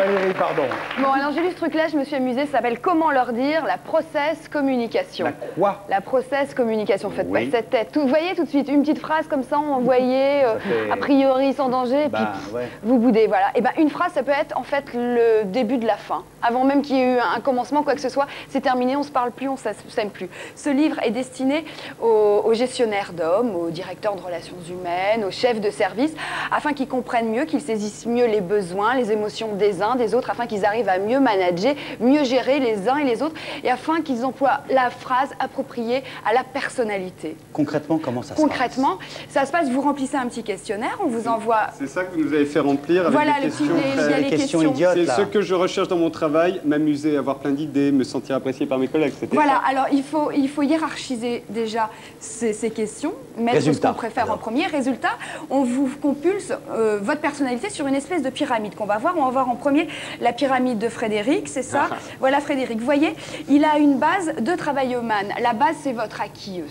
Valérie, pardon. Bon, alors j'ai lu ce truc-là, je me suis amusée, ça s'appelle Comment leur dire la process communication. La quoi? La process communication, faites Oui. pas cette tête. Vous voyez tout de suite, une petite phrase comme ça, envoyée, fait- a priori sans danger, et puis ouais. vous boudez, voilà. Et ben une phrase, ça peut être en fait le début de la fin. Avant même qu'il y ait eu un commencement, quoi que ce soit, c'est terminé, on se parle plus, on s'aime plus. Ce livre est destiné aux gestionnaires d'hommes, aux directeurs de relations humaines, aux chefs de service, afin qu'ils comprennent mieux, qu'ils saisissent mieux les besoins, les émotions des uns, des autres, afin qu'ils arrivent à mieux manager, mieux gérer les uns et les autres, et afin qu'ils emploient la phrase appropriée à la personnalité. Concrètement, comment ça se passe? Concrètement, ça se passe, vous remplissez un petit questionnaire, on vous envoie... C'est ça que vous nous avez fait remplir avec Voilà, des questions. il y a les questions idiotes, C'est là. ce que je recherche dans mon travail, m'amuser, avoir plein d'idées, me sentir apprécié par mes collègues. Voilà, ça. alors il faut hiérarchiser déjà ces questions, mettre Résultat, ce qu'on préfère alors. en premier. Résultat, on vous compulse votre personnalité sur une espèce de pyramide qu'on va voir. On va voir en premier la pyramide de Frédéric, c'est ça. Voilà Frédéric, vous voyez, il a une base de travailloman. La base, c'est votre acquis,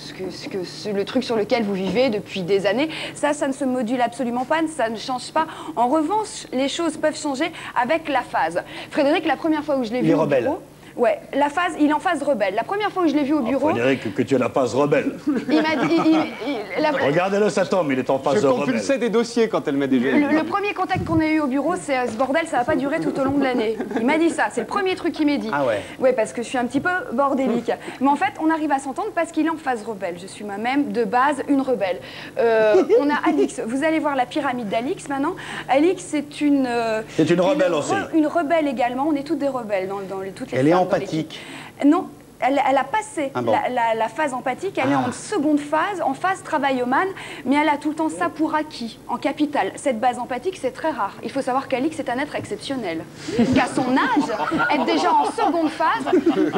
le truc sur lequel vous vivez depuis des années. Ça ne se module absolument pas, ça ne change pas. En revanche, les choses peuvent changer avec la phase. Frédéric, la première fois où je l'ai vu au bureau... Ouais, la phase, il est en phase rebelle. La première fois où je l'ai vu au bureau... Frédéric, que tu as la phase rebelle. Il m'a dit... Regardez-le, cet homme, il est en phase Je rebelle. compulsais des dossiers quand elle m'a déjà Le premier contact qu'on a eu au bureau, c'est ce bordel, ça va pas durer tout au long de l'année. Il m'a dit ça, c'est le premier truc qu'il m'a dit. Ah ouais. Ouais, parce que je suis un petit peu bordélique. Mais en fait, on arrive à s'entendre parce qu'il est en phase rebelle. Je suis moi-même, de base, une rebelle. On a Alix. Vous allez voir la pyramide d'Alix maintenant. Alix, c'est une... C'est une rebelle aussi. Une rebelle également. On est toutes des rebelles dans toutes les Elle est femmes dans empathique. l'équipe. Non. Elle a passé Ah bon. la phase empathique, elle est en seconde phase, en phase travailloman, mais elle a tout le temps ça pour acquis, en capital. Cette base empathique, c'est très rare. Il faut savoir qu'Alix est un être exceptionnel. Qu'à son âge, être déjà en seconde phase,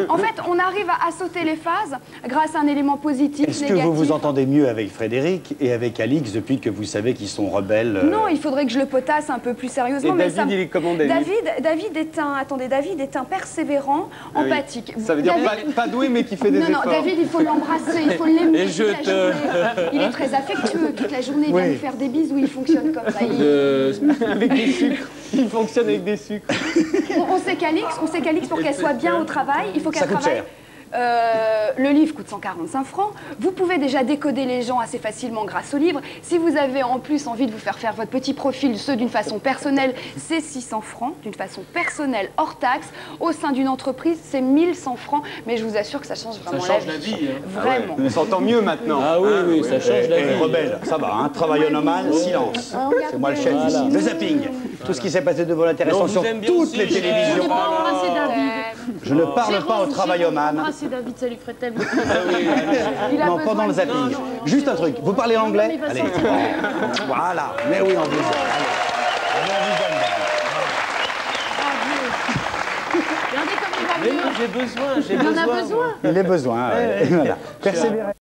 en fait, on arrive à sauter les phases grâce à un élément positif, Est-ce que négatif. vous vous entendez mieux avec Frédéric et avec Alix depuis que vous savez qu'ils sont rebelles Non, il faudrait que je le potasse un peu plus sérieusement. Et mais David, il est comment, David? David est un... Attendez, David est un persévérant, Ah oui. empathique. Ça veut dire David- pas doué, mais qui fait des Non, efforts. non, David, il faut l'embrasser, il faut l'aimer Et toute je la te- journée. Il est très affectueux toute la journée, il vient Oui. nous faire des bisous, il fonctionne comme ça. Avec des sucres. Il fonctionne avec des sucres. On sait qu'Alix, pour qu'elle soit bien au travail, il faut qu'elle Ça coûte travaille. cher. Le livre coûte 145 francs. Vous pouvez déjà décoder les gens assez facilement grâce au livre. Si vous avez en plus envie de vous faire votre petit profil, ceux d'une façon personnelle, c'est 600 francs. D'une façon personnelle, hors taxe. Au sein d'une entreprise, c'est 1100 francs. Mais je vous assure que ça change vraiment Ça change la vie. Hein. Vraiment. On s'entend mieux maintenant. Ah oui, oui, ça change la Et vie. rebelle, ça va, hein. Travaillonomane, silence. C'est moi le chef Voilà. ici. Le zapping. Tout ce qui s'est passé de bon intéressant On vous sur aime bien toutes aussi, les cher. télévisions. Embrasser David. Je ne parle pas au travailloman. Embrasser David, ça lui ferait tellement. Il a Non, besoin pendant le de- zapping. Juste un truc. Vous parlez anglais? il va Allez. sortir. Voilà. Mais oui, on vous aime. Allez. On vous aime, David. Regardez comme il va Mais bien. oui, j'ai besoin, j'ai Il en besoin. a besoin. Il est besoin. Voilà. Persévérer.